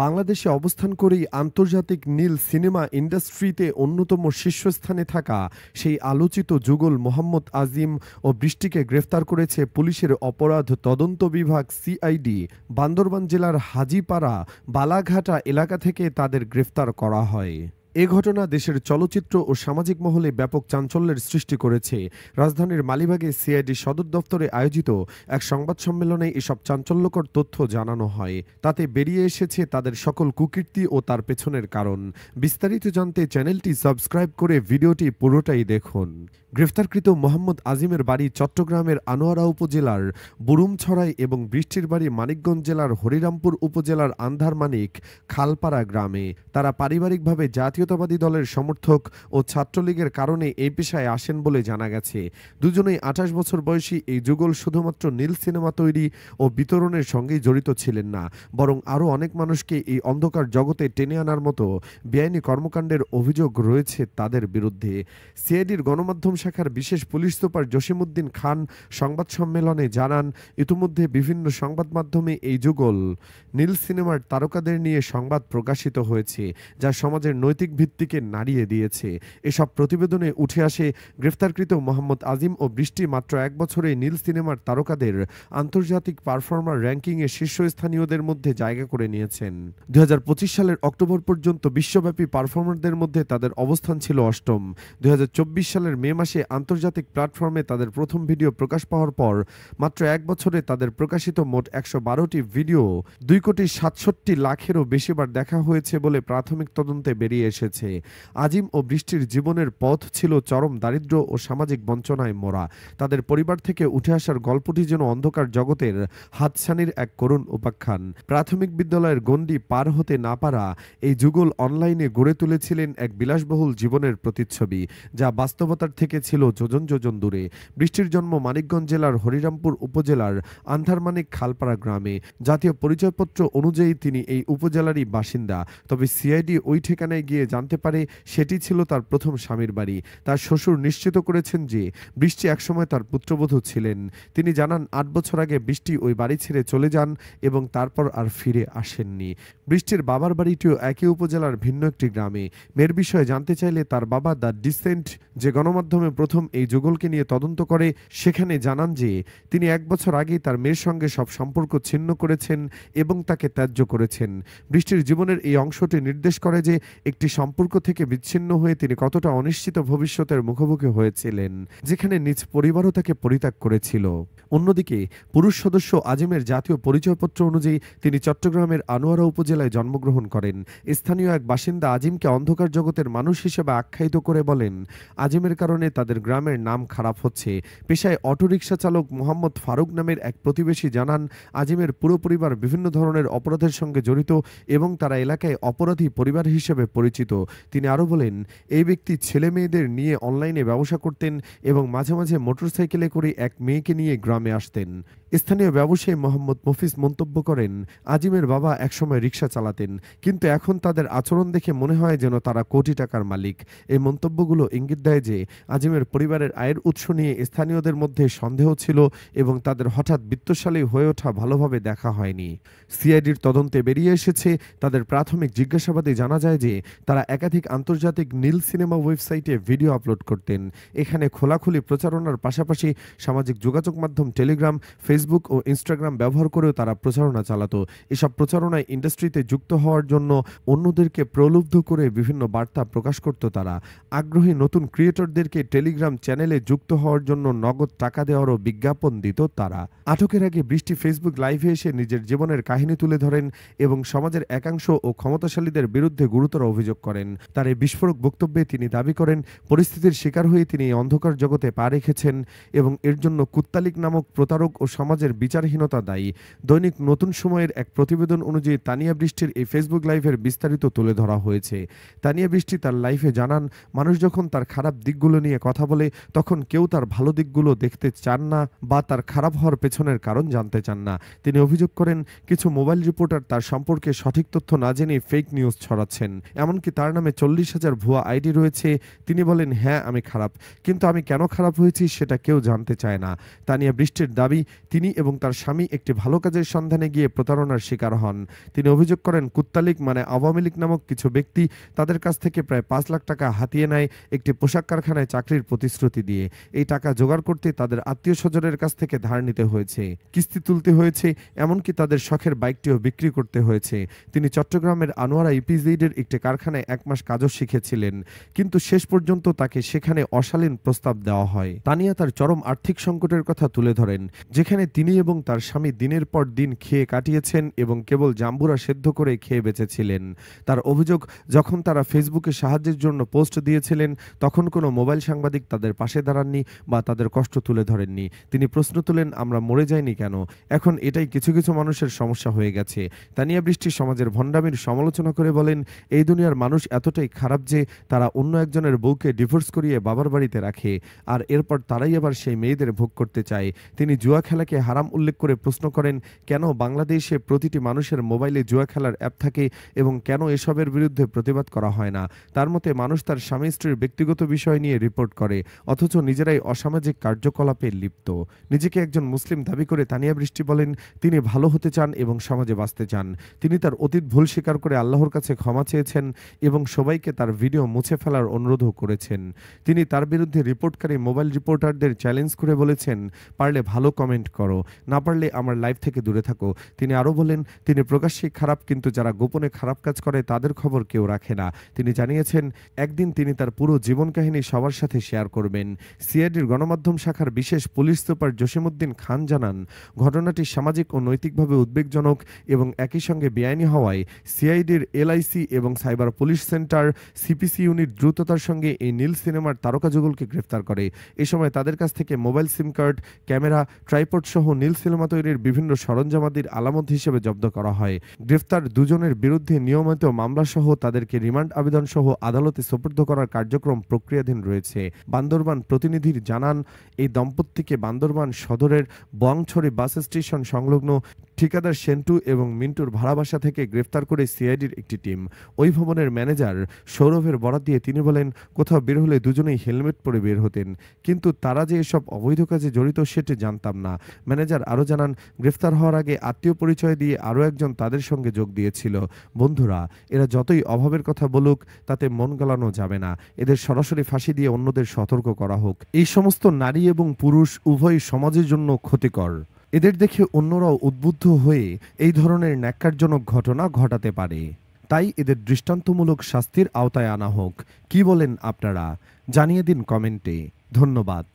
বাংলাদেশে অবস্থান করেই আন্তর্জাতিক নীল সিনেমা ইন্ডাস্ট্রিতে অন্যতম শীর্ষস্থানে থাকা সেই আলোচিত যুগল মোহাম্মদ আজিম ও বৃষ্টিকে গ্রেফতার করেছে পুলিশের অপরাধ তদন্ত বিভাগ সিআইডি। বান্দরবান জেলার হাজীপাড়া বালাঘাটা এলাকা থেকে তাদের গ্রেফতার করা হয়। এ ঘটনা দেশের চলচ্চিত্র ও সামাজিক মহলে ব্যাপক চাঞ্চল্যের সৃষ্টি করেছে। রাজধানীর মালিবাগে সিআইডি সদর দফতরে আয়োজিত এক সংবাদ সম্মেলনে এসব চাঞ্চল্যকর তথ্য জানানো হয়। তাতে বেরিয়ে এসেছে তাদের সকল কুকীর্তি ও তার পেছনের কারণ। বিস্তারিত জানতে চ্যানেলটি সাবস্ক্রাইব করে ভিডিওটি পুরোটাই দেখুন। গ্রেফতারকৃত মোহাম্মদ আজিমের বাড়ি চট্টগ্রামের আনোয়ারা উপজেলার বুরুমছড়াই এবং বৃষ্টির বাড়ি মানিকগঞ্জ জেলার হরিরামপুর উপজেলার আন্ধারমানিক খালপাড়া গ্রামে। তারা পারিবারিকভাবে জাতীয়তাবাদী দলের সমর্থক ও ছাত্রলীগের কারণে এই পেশায় আসেন বলে জানা গেছে। দুজনেই ২৮ বছর বয়সী এই যুগল শুধুমাত্র নীল সিনেমা তৈরি ও বিতরণের সঙ্গেই জড়িত ছিলেন না, বরং আরও অনেক মানুষকে এই অন্ধকার জগতে টেনে আনার মতো বেআইনি কর্মকাণ্ডের অভিযোগ রয়েছে তাদের বিরুদ্ধে। সিআইডির গণমাধ্যম শাখার বিশেষ পুলিশ সুপার জসিমউদ্দিন খান সংবাদ সম্মেলনে জানান, ইতিমধ্যে বিভিন্ন সংবাদ মাধ্যমে এই যুগল নীল সিনেমার তারকাদের নিয়ে সংবাদ প্রকাশিত হয়েছে, যা সমাজের নৈতিক ভিত্তিকে নাড়িয়ে দিয়েছে। এসব প্রতিবেদনে উঠে আসে গ্রেফতারকৃত মোহাম্মদ আজিম ও বৃষ্টি মাত্র এক বছরে নীল সিনেমার তারকাদের আন্তর্জাতিক পারফর্মার র্যাঙ্কিংয়ে শীর্ষস্থানীয়দের মধ্যে জায়গা করে নিয়েছেন। ২০২৫ সালের অক্টোবর পর্যন্ত বিশ্বব্যাপী পারফর্মারদের মধ্যে তাদের অবস্থান ছিল অষ্টম। ২০২৪ সালের মে মাসে আন্তর্জাতিক প্ল্যাটফর্মে তাদের প্রথম ভিডিও প্রকাশ পাওয়ার পর মাত্র এক বছরে তাদের প্রকাশিত মোট ১১২টি ভিডিও ২,৬৭,০০,০০০-এরও বেশিবার দেখা হয়েছে বলে প্রাথমিক তদন্তে বেরিয়ে এসেছে। আজিম ও বৃষ্টির জীবনের পথ ছিল চরম দারিদ্র্য ও সামাজিক বঞ্চনায় মোড়া। তাদের পরিবার থেকে উঠে আসার গল্পটি যেন অন্ধকার জগতের হাতছানির এক করুণ উপাখ্যান। প্রাথমিক বিদ্যালয়ের গণ্ডি পার হতে না পারা এই যুগল অনলাইনে গড়ে তুলেছিলেন এক বিলাসবহুল জীবনের প্রতিচ্ছবি, যা বাস্তবতার থেকে ছিল যোজন যোজন দূরে। বৃষ্টির জন্ম মানিকগঞ্জ জেলার হরিরামপুর উপজেলার আন্ধারমানিক খালপাড়া গ্রামে। জাতীয় পরিচয়পত্র অনুযায়ী তিনি এই উপজেলারই বাসিন্দা। তবে সিআইডি ওই ঠিকানায় গিয়ে জানতে পারে সেটি ছিল তার প্রথম স্বামীর বাড়ি। তার শ্বশুর নিশ্চিত করেছেন যে বৃষ্টি একসময় তার পুত্রবধূ ছিলেন। তিনি জানান, ৮ বছর আগে বৃষ্টি ওই বাড়ি ছেড়ে চলে যান এবং তারপর আর ফিরে আসেননি। বৃষ্টির বাবার বাড়িটিও একই উপজেলার ভিন্ন একটি গ্রামে। মেয়ের বিষয়ে জানতে চাইলে তার বাবা দ্য ডিসেন্ট, যে গণমাধ্যমে প্রথম এই যুগলকে নিয়ে তদন্ত করে, সেখানে জানান যে তিনি ১ বছর আগেই তার মেয়ের সঙ্গে সব সম্পর্ক ছিন্ন করেছেন এবং তাকে ত্যায্য করেছেন। বৃষ্টির জীবনের এই অংশটি নির্দেশ করে যে একটি সম্পর্ক থেকে বিচ্ছিন্ন হয়ে তিনি কতটা অনিশ্চিত ভবিষ্যতের মুখোমুখি হয়েছিলেন, যেখানে নিজ পরিবারও তাকে পরিত্যাগ করেছিল। অন্যদিকে পুরুষ সদস্য আজিমের জাতীয় পরিচয়পত্র অনুযায়ী তিনি চট্টগ্রামের আনোয়ারা উপজেলায় জন্মগ্রহণ করেন। স্থানীয় এক বাসিন্দা আজিমকে অন্ধকার জগতের মানুষ হিসেবে আখ্যায়িত করে বলেন, আজিমের কারণে তাদের গ্রামের নাম খারাপ হচ্ছে। পেশায় অটোরিকশা চালক মোহাম্মদ ফারুক নামের এক প্রতিবেশী জানান, আজিমের পুরো পরিবার বিভিন্ন ধরনের অপরাধের সঙ্গে জড়িত এবং তারা এলাকায় অপরাধী পরিবার হিসেবে পরিচিত। তিনি আরও বলেন, এই ব্যক্তি ছেলে মেয়েদের নিয়ে অনলাইনে ব্যবসা করতেন এবং মাঝে মাঝে মোটরসাইকেলে করে এক মেয়েকে নিয়ে গ্রামে আসতেন। স্থানীয় ব্যবসায়ী মোহাম্মদ মফিজ মন্তব্য করেন, আজিমের বাবা একসময় রিকশা চালাতেন, কিন্তু এখন তাদের আচরণ দেখে মনে হয় যেন তারা কোটি টাকার মালিক। এই মন্তব্যগুলো ইঙ্গিত দেয় যে আজিমের পরিবারের আয়ের উৎস নিয়ে স্থানীয়দের মধ্যে সন্দেহ ছিল এবং তাদের হঠাৎ বিত্তশালী হয়ে ওঠা ভালোভাবে দেখা হয়নি। সিআইডির তদন্তে বেরিয়ে এসেছে, তাদের প্রাথমিক জিজ্ঞাসাবাদে জানা যায় যে তারা একাধিক আন্তর্জাতিক নীল সিনেমা ওয়েবসাইটে ভিডিও আপলোড করতেন। এখানে খোলাখুলি প্রচারণার পাশাপাশি সামাজিক যোগাযোগ মাধ্যম টেলিগ্রাম, ফেসবুক ও ইনস্টাগ্রাম ব্যবহার করেও তারা প্রচারণা চালাতো। এসব প্রচারণায় ইন্ডাস্ট্রিতে যুক্ত হওয়ার জন্য অন্যদেরকে প্রলুব্ধ করে বিভিন্ন বার্তা প্রকাশ করত তারা। আগ্রহী নতুন ক্রিয়েটরদেরকে টেলিগ্রাম চ্যানেলে যুক্ত হওয়ার জন্য নগদ টাকা দেওয়ারও বিজ্ঞাপন দিত তারা। আটকের আগে বৃষ্টি ফেসবুক লাইভে এসে নিজের জীবনের কাহিনী তুলে ধরেন এবং সমাজের একাংশ ও ক্ষমতাশালীদের বিরুদ্ধে গুরুতর অভিযোগ করেন। তার এই বিস্ফোরক বক্তব্যে তিনি দাবি করেন, পরিস্থিতির শিকার হয়ে তিনি এই অন্ধকার জগতে পা রেখেছেন এবং এর জন্য কুত্তালিক নামক প্রতারক ও সমাজের বিচারহীনতা দায়ী। দৈনিক নতুন সময়ের এক প্রতিবেদন অনুযায়ী তানিয়া বৃষ্টির এই ফেসবুক লাইভের বিস্তারিত তুলে ধরা হয়েছে। তানিয়া বৃষ্টি তার লাইভে জানান, মানুষ যখন তার খারাপ দিকগুলো নিয়ে কথা বলে তখন কেউ তার ভালো দিকগুলো দেখতে চান না বা তার খারাপ হওয়ার পেছনের কারণ জানতে চান না। তিনি অভিযোগ করেন, কিছু মোবাইল রিপোর্টার তার সম্পর্কে সঠিক তথ্য না জেনে ফেক নিউজ ছড়াচ্ছেন। এমনকি তার নামে 40,000 ভুয়া আইডি রয়েছে। তিনি বলেন, হ্যাঁ আমি খারাপ, কিন্তু আমি কেন খারাপ হয়েছি সেটা কেউ জানতে চায় না। তানিয়া বৃষ্টির দাবি, তিনি এবং তার স্বামী একটি ভালো কাজের সন্ধানে গিয়ে প্রতারণার শিকার হন। তিনি অভিযোগ করেন কুত্তালিক মানে আওয়ামী লীগ নামক কিছু ব্যক্তি তাদের কাছ থেকে প্রায় ৫ লাখ টাকা হাতিয়ে নেয় একটি পোশাক কারখানায় চাকরির প্রতিশ্রুতি দিয়ে। এই টাকা জোগাড় করতে তাদের আত্মীয় স্বজনের কাছ থেকে ধার নিতে হয়েছে, কিস্তি তুলতে হয়েছে, এমনকি তাদের শখের বাইকটিও বিক্রি করতে হয়েছে। তিনি চট্টগ্রামের আনোয়ারা ইপিজেডের একটি কারখানায় ১ মাস কাজও শিখেছিলেন, কিন্তু শেষ পর্যন্ত তাকে সেখানে অশালীন প্রস্তাব দেওয়া হয়। তানিয়া তার চরম আর্থিক সংকটের কথা তুলে ধরেন, যেখানে তিনি এবং তার স্বামী দিনের পর দিন খেয়ে কাটিয়েছেন এবং কেবল জাম্বুরা সেদ্ধ করে খেয়ে বেঁচেছিলেন। তার অভিযোগ, যখন তারা ফেসবুকে সাহায্যের জন্য পোস্ট দিয়েছিলেন তখন কোনো মোবাইল সাংবাদিক তাদের পাশে দাঁড়াননি বা তাদের কষ্ট তুলে ধরেননি। তিনি প্রশ্ন তুলেন, আমরা মরে যাইনি কেন? এখন এটাই কিছু কিছু মানুষের সমস্যা হয়ে গেছে। তানিয়া বৃষ্টি সমাজের ভণ্ডামির সমালোচনা করে বলেন, এই দুনিয়ার মানুষ এতটাই খারাপ যে তারা অন্য একজনের বউকে ডিভোর্স করিয়ে বাবার বাড়িতে রাখে, আর এরপর তারাই আবার সেই মেয়েদের ভোগ করতে চায়। তিনি জুয়া খেলাকে হারাম উল্লেখ করে প্রশ্ন করেন, কেন বাংলাদেশে প্রতিটি মানুষের মোবাইলে জুয়া খেলার অ্যাপ থাকে এবং কেন এসবের বিরুদ্ধে প্রতিবাদ করা হয় না? তার মতে, মানুষ তার স্বামী স্ত্রীর ব্যক্তিগত বিষয় নিয়ে রিপোর্ট করে, অথচ নিজেরাই অসামাজিক কার্যকলাপে লিপ্ত। নিজেকে একজন মুসলিম দাবি করে তানিয়া বৃষ্টি বলেন, তিনি ভালো হতে চান এবং সমাজে বাঁচতে চান। তিনি তার অতীত ভুল স্বীকার করে আল্লাহর কাছে ক্ষমা চেয়েছেন এবং সবাইকে তার ভিডিও মুছে ফেলার অনুরোধও করেছেন। তিনি তার বিরুদ্ধে রিপোর্টকারী মোবাইল রিপোর্টারদের চ্যালেঞ্জ করে বলেছেন, পারলে ভালো কমেন্ট করো, না পারলে আমার লাইভ থেকে দূরে থাকো। তিনি আরও বলেন, তিনি প্রকাশ্যেই খারাপ, কিন্তু যারা গোপনে খারাপ কাজ করে তাদের খবর কেউ রাখে না। তিনি জানিয়েছেন, একদিন তিনি তার পুরো জীবন কাহিনী সবার সাথে শেয়ার করবেন। সিআইডির গণমাধ্যম শাখার বিশেষ পুলিশ সুপার জসিমউদ্দিন খান জানান, ঘটনাটি সামাজিক ও নৈতিকভাবে উদ্বেগজনক এবং একই সঙ্গে বেআইনি হওয়ায় সিআইডির এলআইসি এবং cyber police centre CPC unit দ্রুততার সঙ্গে এই নীল সিনেমার তারকা যুগলকে গ্রেফতার করে। এ সময় তাদের কাছ থেকে মোবাইল সিম কার্ড, ক্যামেরা, ট্রাইপড সহ নীল সিনেমা তৈরির বিভিন্ন সরঞ্জামাদির আলামত হিসেবে জব্দ করা হয়। গ্রেফতার দুজনের বিরুদ্ধে নিয়মিত মামলা সহ তাদেরকে রিমান্ড আবেদন সহ আদালতে সোপর্দ করার কার্যক্রম প্রক্রিয়াধীন রয়েছে। বান্দরবান প্রতিনিধির জানান, এই দম্পতিকে বান্দরবান সদরের বংছড়ি বাস স্টেশন সংলগ্ন ঠিকাদার সেন্টু এবং মিন্টুর ভাড়া বাসা থেকে গ্রেফতার করে সিআইডির একটি টিম। ওই ভবনের ম্যানেজার সৌরভের বরাত দিয়ে তিনি বলেন, কোথাও বের হলে দুজনেই হেলমেট পরে বের হতেন, কিন্তু তারা যে এসব অবৈধ কাজে জড়িত সেটি জানতাম না। ম্যানেজার আরও জানান, গ্রেফতার হওয়ার আগে আত্মীয় পরিচয় দিয়ে আরও একজন তাদের সঙ্গে যোগ দিয়েছিল। বন্ধুরা, এরা যতই অভাবের কথা বলুক তাতে মন গলানো যাবে না। এদের সরাসরি ফাঁসি দিয়ে অন্যদের সতর্ক করা হোক। এই সমস্ত নারী এবং পুরুষ উভয় সমাজের জন্য ক্ষতিকর। এদের দেখে অন্যরাও উদ্বুদ্ধ হয়ে এই ধরনের ন্যাক্কারজনক ঘটনা ঘটাতে পারে। তাই এদের দৃষ্টান্তমূলক শাস্তির আওতায় আনা হোক। কি বলেন আপনারা? জানিয়ে দিন কমেন্টে। ধন্যবাদ।